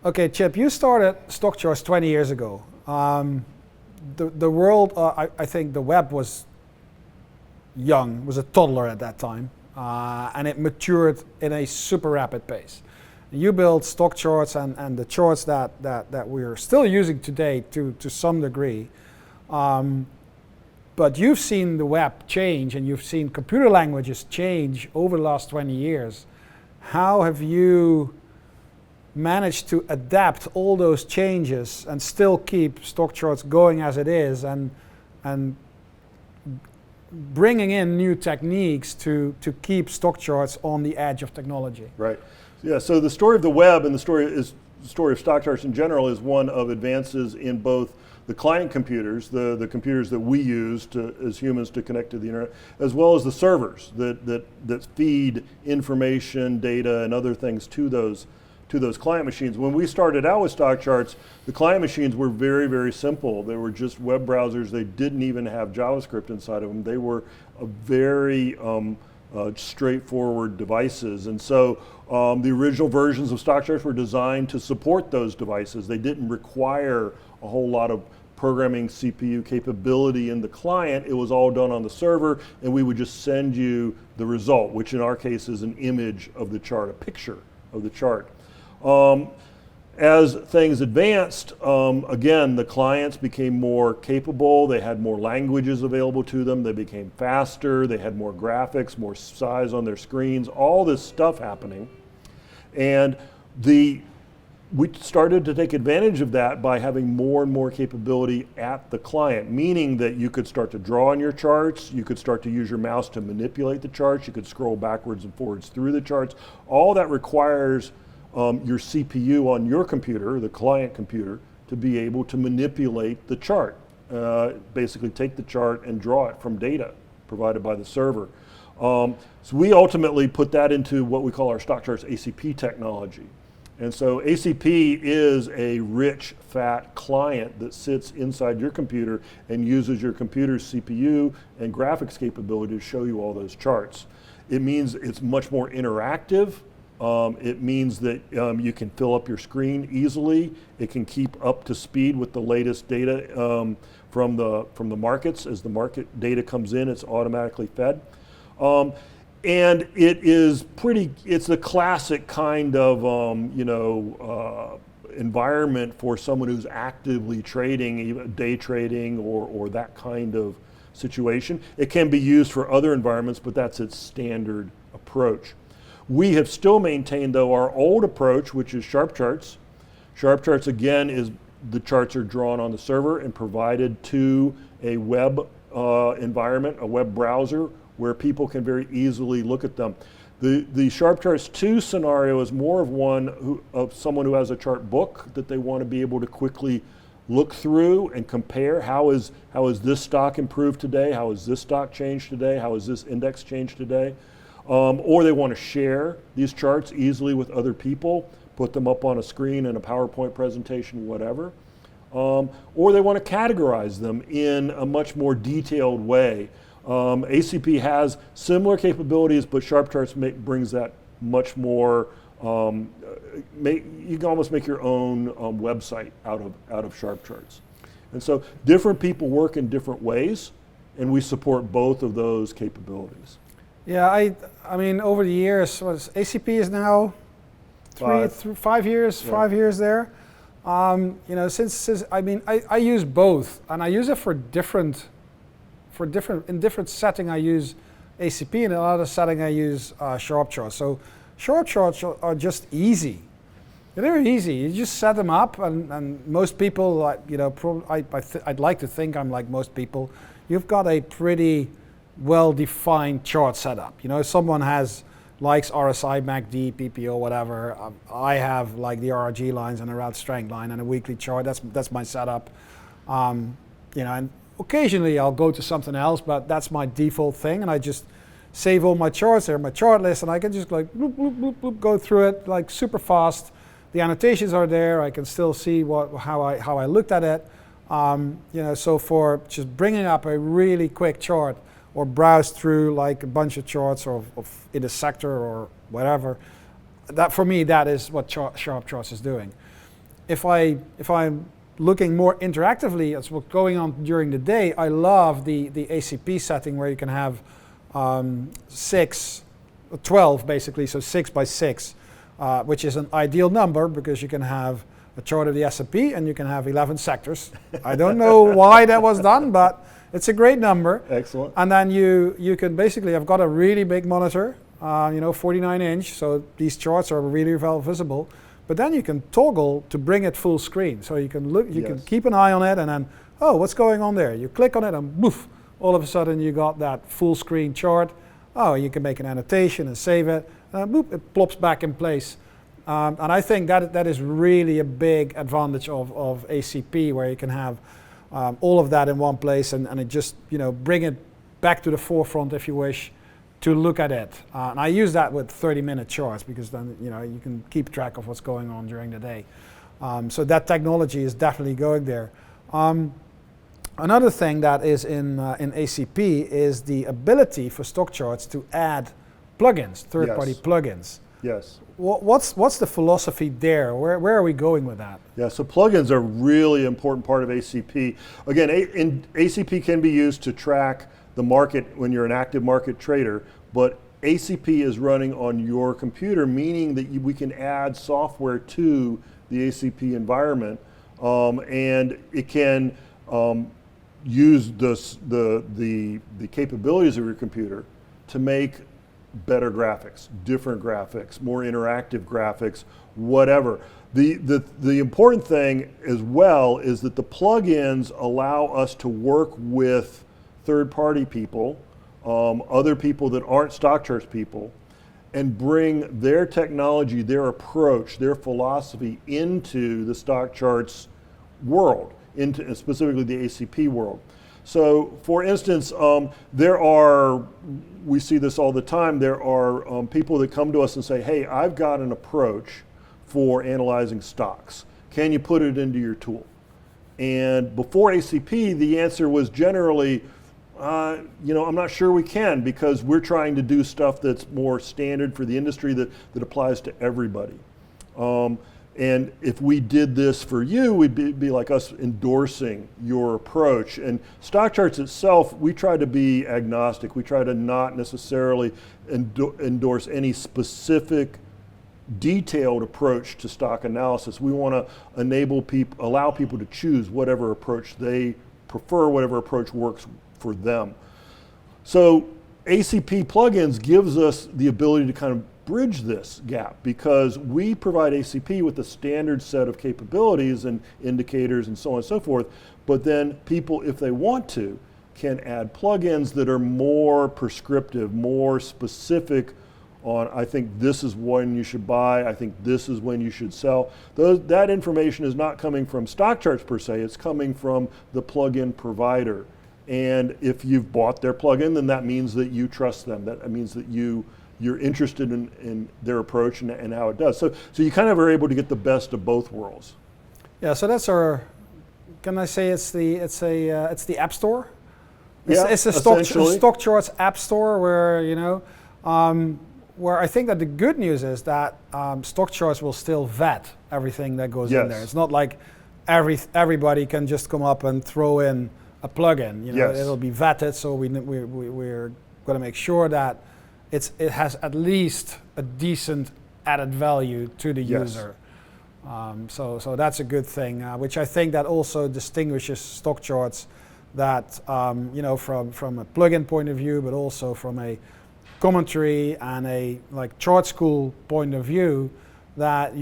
Okay, Chip, you started StockCharts 20 years ago. The world, I think the web was young, was a toddler at that time, and it matured in a super rapid pace. You built StockCharts and the charts that we're still using today to some degree. But you've seen the web change and you've seen computer languages change over the last 20 years. How have you managed to adapt all those changes and still keep StockCharts going as it is and bringing in new techniques to keep StockCharts on the edge of technology? Right. Yeah, so the story of the web and the story of StockCharts in general is one of advances in both the client computers, the computers that we use as humans to connect to the internet, as well as the servers that feed information, data, and other things to those client machines. When we started out with StockCharts, the client machines were very, very simple. They were just web browsers. They didn't even have JavaScript inside of them. They were a very straightforward devices. And so the original versions of StockCharts were designed to support those devices. They didn't require a whole lot of programming CPU capability in the client. It was all done on the server, and we would just send you the result, which in our case is an image of the chart, a picture of the chart. As things advanced, again, the clients became more capable. They had more languages available to them. They became faster. They had more graphics, more size on their screens, all this stuff happening. And we started to take advantage of that by having more and more capability at the client, meaning that you could start to draw on your charts, you could start to use your mouse to manipulate the charts, you could scroll backwards and forwards through the charts. All that requires your CPU on your computer, the client computer, to be able to manipulate the chart. Basically take the chart and draw it from data provided by the server. So we ultimately put that into what we call our StockCharts ACP technology. And so ACP is a rich, fat client that sits inside your computer and uses your computer's CPU and graphics capability to show you all those charts. It means it's much more interactive. It means that you can fill up your screen easily. It can keep up to speed with the latest data from the markets. As the market data comes in, it's automatically fed. And it is it's the classic kind of environment for someone who's actively trading, even day trading or that kind of situation. It can be used for other environments, but that's its standard approach. We have still maintained, though, our old approach, which is SharpCharts. SharpCharts, again, is the charts are drawn on the server and provided to a web environment, a web browser, where people can very easily look at them. The SharpCharts 2 scenario is more of one of someone who has a chart book that they want to be able to quickly look through and compare how is this stock improved today, how has this stock changed today, how has this index changed today. Or they want to share these charts easily with other people, put them up on a screen in a PowerPoint presentation, whatever. Or they want to categorize them in a much more detailed way. ACP has similar capabilities, but SharpCharts brings that much more. You can almost make your own website out of SharpCharts. And so different people work in different ways, and we support both of those capabilities. Yeah, I mean, over the years, ACP is now 5 years, yeah. 5 years there. Since I mean, I use both, and I use it in different setting. I use ACP, and in another setting I use SharpCharts. So SharpCharts are just easy. They're easy. You just set them up, and most people, I'd like to think I'm like most people. You've got a pretty well-defined chart setup. Someone likes RSI, MACD, PPO, whatever. I have like the RRG lines and a route strength line and a weekly chart. That's my setup. And occasionally I'll go to something else, but that's my default thing, and I just save all my charts there, my chart list, and I can just like bloop, bloop, bloop, bloop, go through it like super fast. The annotations are there. I can still see how I looked at it. So for just bringing up a really quick chart or browse through like a bunch of charts or in a sector or whatever, that for me, that is what SharpCharts is doing. if I'm looking more interactively at what's going on during the day, I love the ACP setting where you can have 12 basically, so 6 by 6, which is an ideal number because you can have a chart of the S&P and you can have 11 sectors. I don't know why that was done, but it's a great number. Excellent. And then you can basically, I've got a really big monitor, 49 inch, so these charts are really well visible. But then you can toggle to bring it full screen. So you can look, you can keep an eye on it and then, oh, what's going on there? You click on it and poof, all of a sudden you got that full screen chart. Oh, you can make an annotation and save it. Boop, it plops back in place. And I think that is really a big advantage of ACP, where you can have all of that in one place and it just, bring it back to the forefront if you wish to look at it. And I use that with 30-minute charts because then, you can keep track of what's going on during the day. So that technology is definitely going there. Another thing that is in ACP is the ability for StockCharts to add plugins, third-party plugins. Yes. What's the philosophy there? Where are we going with that? Yeah, so plugins are a really important part of ACP. Again, ACP can be used to track the market when you're an active market trader, but ACP is running on your computer, meaning that we can add software to the ACP environment, and it can use the capabilities of your computer to make better graphics, different graphics, more interactive graphics, whatever. The important thing as well is that the plugins allow us to work with third-party people, other people that aren't StockCharts people, and bring their technology, their approach, their philosophy into the StockCharts world, into specifically the ACP world. So, for instance, we see this all the time, there are people that come to us and say, hey, I've got an approach for analyzing stocks. Can you put it into your tool? And before ACP, the answer was generally, I'm not sure we can, because we're trying to do stuff that's more standard for the industry that applies to everybody. And if we did this for you, we'd be like us endorsing your approach. And StockCharts itself, we try to be agnostic. We try to not necessarily endorse any specific detailed approach to stock analysis. We want to allow people to choose whatever approach they prefer, whatever approach works for them. So ACP plugins gives us the ability to kind of bridge this gap, because we provide ACP with a standard set of capabilities and indicators and so on and so forth, but then people, if they want to, can add plugins that are more prescriptive, more specific on, I think this is when you should buy, I think this is when you should sell. That information is not coming from StockCharts per se, it's coming from the plugin provider. And if you've bought their plugin, then that means that you trust them. That means that you're interested in their approach and how it does. So you kind of are able to get the best of both worlds. Yeah, so that's can I say it's the App Store? It's a StockCharts App Store where I think that the good news is that StockCharts will still vet everything that goes in there. It's not like everybody can just come up and throw in a plugin. It'll be vetted, so we're going to make sure that it has at least a decent added value to the user. So that's a good thing, which I think that also distinguishes StockCharts that from a plugin point of view, but also from a commentary and a chart school point of view, that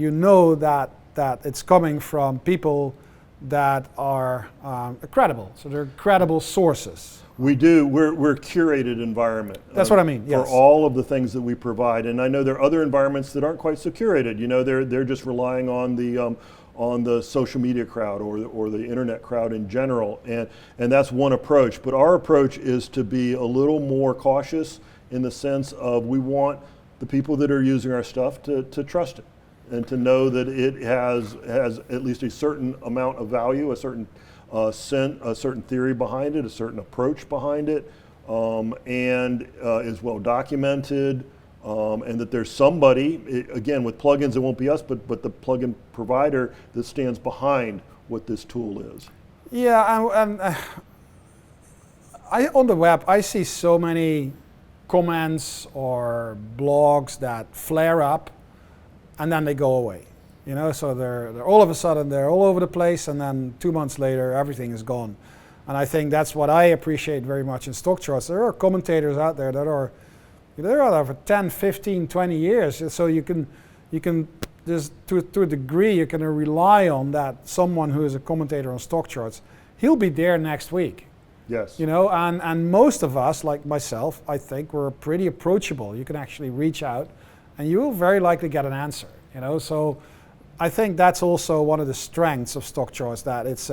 that it's coming from people that are credible. So they're credible sources. We do. We're a curated environment. That's what I mean. Yes. For all of the things that we provide, and I know there are other environments that aren't quite so curated. They're just relying on the social media crowd or the internet crowd in general, and that's one approach. But our approach is to be a little more cautious in the sense of we want the people that are using our stuff to trust it and to know that it has at least a certain amount of value, a certain theory behind it, a certain approach behind it, and is well documented, and that there's somebody, again, with plugins, it won't be us, but the plugin provider that stands behind what this tool is. Yeah, and on the web, I see so many comments or blogs that flare up and then they go away. So they're all of a sudden they're all over the place, and then 2 months later everything is gone. And I think that's what I appreciate very much in StockCharts. There are commentators out there that are they're out there for 10, 15, 20 years. So you can there's to a degree you can rely on that someone who is a commentator on StockCharts, he'll be there next week. Yes. And most of us, like myself, I think we're pretty approachable. You can actually reach out and you will very likely get an answer. So I think that's also one of the strengths of StockCharts, that it's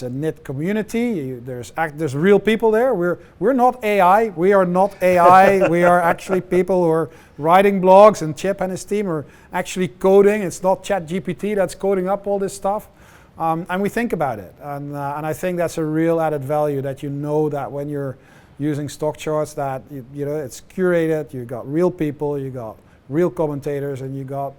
a knit community. There's real people there. We're not AI. We are not AI. We are actually people who are writing blogs, and Chip and his team are actually coding. It's not ChatGPT that's coding up all this stuff. And we think about it. And I think that's a real added value, that that when you're using StockCharts, that it's curated. You got real people. You got real commentators, and you got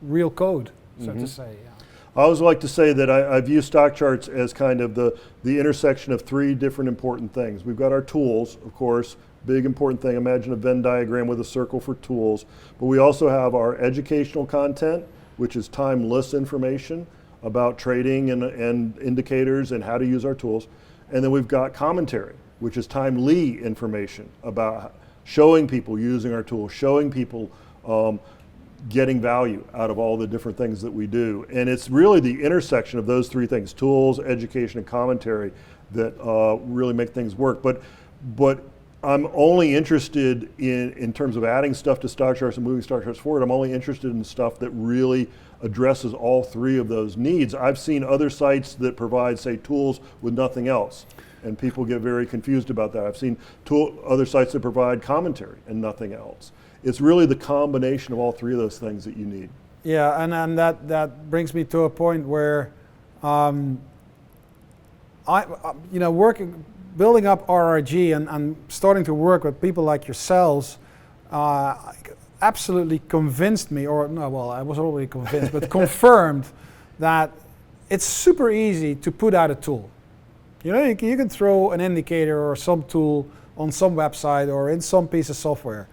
real code, so to say. Yeah. I always like to say that I view StockCharts as kind of the intersection of three different important things. We've got our tools, of course, big important thing. Imagine a Venn diagram with a circle for tools. But we also have our educational content, which is timeless information about trading and indicators and how to use our tools. And then we've got commentary, which is timely information about showing people using our tools, showing people getting value out of all the different things that we do. And it's really the intersection of those three things, tools, education, and commentary, that really make things work. But I'm only interested in terms of adding stuff to StockCharts and moving StockCharts forward, I'm only interested in stuff that really addresses all three of those needs. I've seen other sites that provide, say, tools with nothing else, and people get very confused about that. I've seen other sites that provide commentary and nothing else. It's really the combination of all three of those things that you need. Yeah, and that brings me to a point where building up RRG and starting to work with people like yourselves absolutely convinced me, or no, well, I was already convinced, but confirmed that it's super easy to put out a tool. You can throw an indicator or some tool on some website or in some piece of software.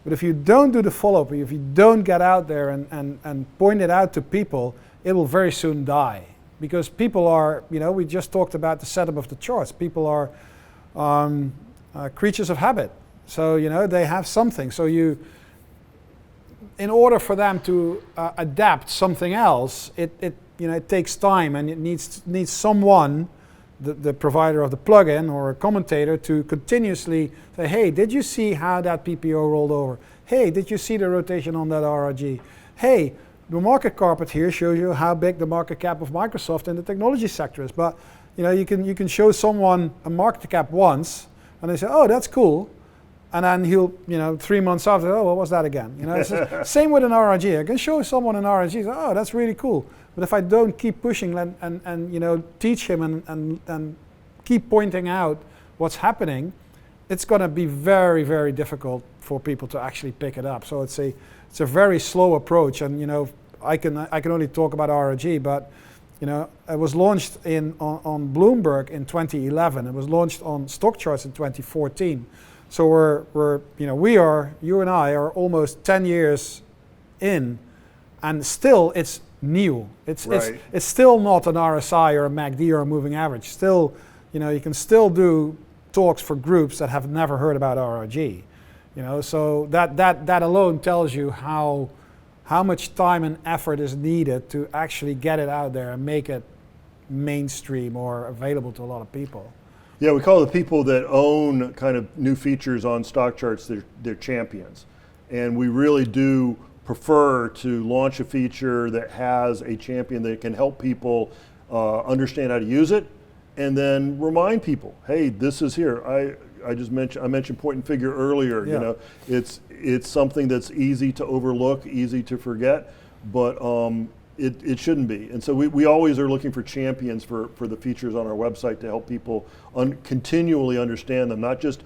But if you don't do the follow-up, if you don't get out there and point it out to people, it will very soon die. Because people are, we just talked about the setup of the charts. People are creatures of habit. So, they have something. So in order for them to adapt something else, it takes time, and it needs someone, the provider of the plugin or a commentator, to continuously say, hey, did you see how that PPO rolled over? Hey, did you see the rotation on that RRG? Hey, the market carpet here shows you how big the market cap of Microsoft in the technology sector is. But you can show someone a market cap once, and they say, oh, that's cool. And then he'll, 3 months after, oh, what was that again? It's same with an RRG. I can show someone an RRG, say, oh, that's really cool. But if I don't keep pushing and teach him and keep pointing out what's happening, it's going to be very, very difficult for people to actually pick it up. So it's a very slow approach. And I can only talk about RRG, but it was launched on Bloomberg in 2011. It was launched on StockCharts in 2014. So you and I are almost 10 years in, and still it's new. It's still not an RSI or a MACD or a moving average. Still, you can still do talks for groups that have never heard about RRG. So that alone tells you how much time and effort is needed to actually get it out there and make it mainstream or available to a lot of people. Yeah, we call the people that own kind of new features on StockCharts, they're champions. And we really do prefer to launch a feature that has a champion that can help people understand how to use it, and then remind people, hey, this is here. I mentioned point and figure earlier. Yeah. It's something that's easy to overlook, easy to forget, but it shouldn't be. And so we always are looking for champions for the features on our website to help people continually understand them, not just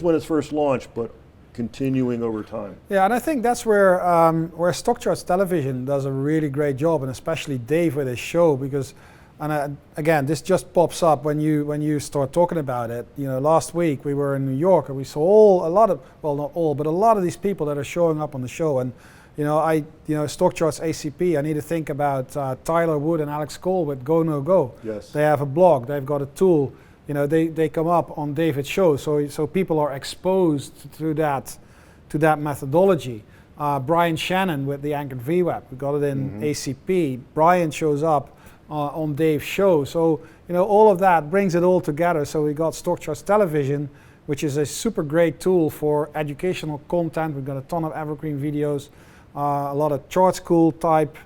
when it's first launched, but continuing over time. Yeah, and I think that's where StockCharts Television does a really great job, and especially Dave with his show, because, and again, this just pops up when you start talking about it. You know, last week we were in New York and we saw a lot of, well, not all, but a lot of these people that are showing up on the show. And StockCharts ACP, I need to think about Tyler Wood and Alex Cole with Go No Go. Yes. They have a blog, they've got a tool. You know, they come up on David's show, so people are exposed to that methodology. Brian Shannon with the Anchored VWAP, we got it in ACP. Brian shows up on Dave's show, so you know, all of that brings it all together. So we got StockCharts Television, which is a super great tool for educational content. We've got a ton of evergreen videos, a lot of chart school type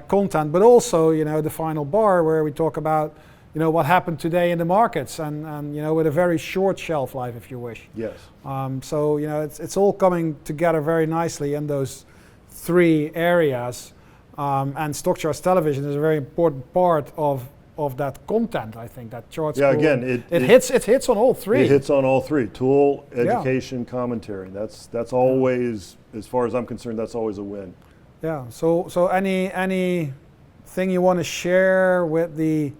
content, but also, you know, the final bar where we talk about, you know, what happened today in the markets, and you know, with a very short shelf life, if you wish. Yes. So you know, it's all coming together very nicely in those three areas, and StockCharts Television is a very important part of that content. I think that chart. Yeah. School, Again, it hits on all three. It hits on all three: tool, education, commentary. That's always, as far as I'm concerned, that's always a win. Yeah. So any thing you want to share with the.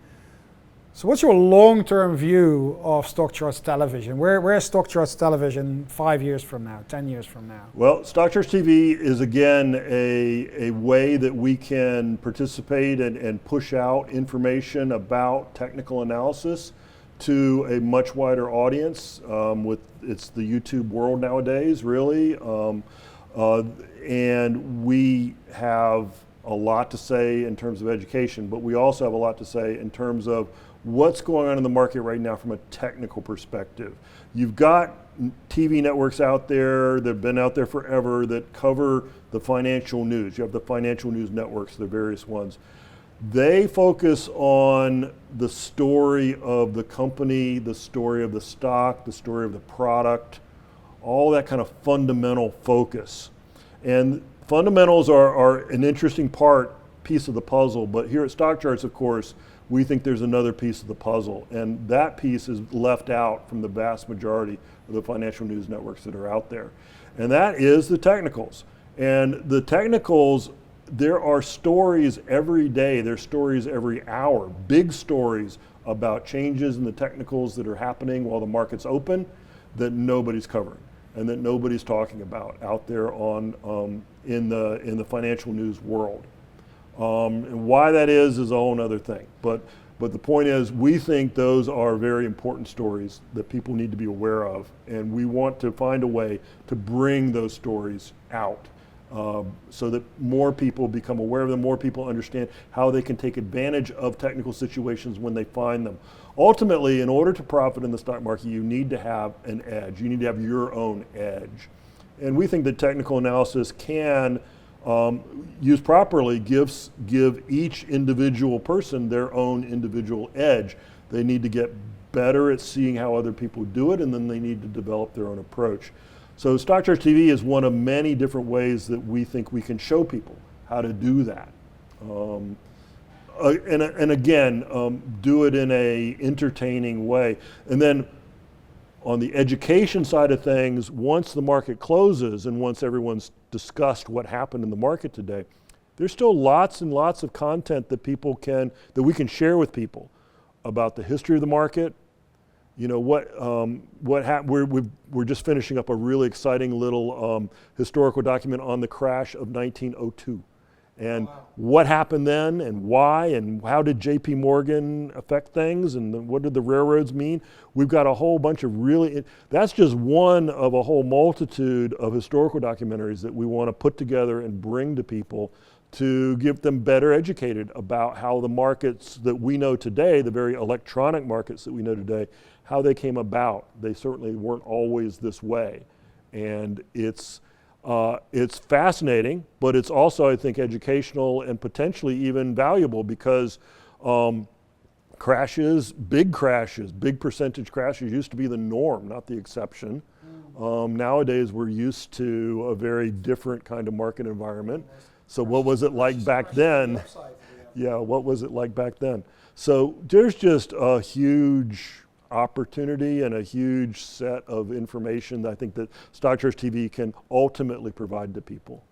So what's your long-term view of StockCharts Television? Where's StockCharts Television 5 years from now, 10 years from now? Well, StockCharts TV is, again, a way that we can participate and push out information about technical analysis to a much wider audience. It's the YouTube world nowadays, really. And we have a lot to say in terms of education, but we also have a lot to say in terms of what's going on in the market right now from a technical perspective. You've got TV networks out there that have been out there forever that cover the financial news. You have the financial news networks, the various ones. They focus on the story of the company, the story of the stock, the story of the product, all that kind of fundamental focus. And fundamentals are an interesting piece of the puzzle, but here at StockCharts, of course, we think there's another piece of the puzzle, and that piece is left out from the vast majority of the financial news networks that are out there. And that is the technicals. And the technicals, there are stories every day, there's stories every hour, big stories about changes in the technicals that are happening while the market's open that nobody's covering and that nobody's talking about out there in the financial news world. And why that is a whole other thing. But the point is, we think those are very important stories that people need to be aware of, and we want to find a way to bring those stories out so that more people become aware of them, more people understand how they can take advantage of technical situations when they find them. Ultimately, in order to profit in the stock market, you need to have an edge. You need to have your own edge. And we think that technical analysis can, used properly, give each individual person their own individual edge. They need to get better at seeing how other people do it, and then they need to develop their own approach. So StockCharts TV is one of many different ways that we think we can show people how to do that. And again, do it in a entertaining way. And then on the education side of things, once the market closes and once everyone's discussed what happened in the market today, there's still lots and lots of content that we can share with people about the history of the market. You know, we're just finishing up a really exciting little historical document on the crash of 1902. And what happened then, and why, and how did J.P. Morgan affect things, and what did the railroads mean? We've got a whole bunch of that's just one of a whole multitude of historical documentaries that we want to put together and bring to people to get them better educated about how the markets that we know today, the very electronic markets that we know today, how they came about. They certainly weren't always this way. And it's fascinating, but it's also, I think, educational and potentially even valuable because big percentage crashes used to be the norm, not the exception. Nowadays, we're used to a very different kind of market environment. So what was it like back then? Yeah, what was it like back then? So there's just a huge opportunity and a huge set of information that I think that StockCharts TV can ultimately provide to people.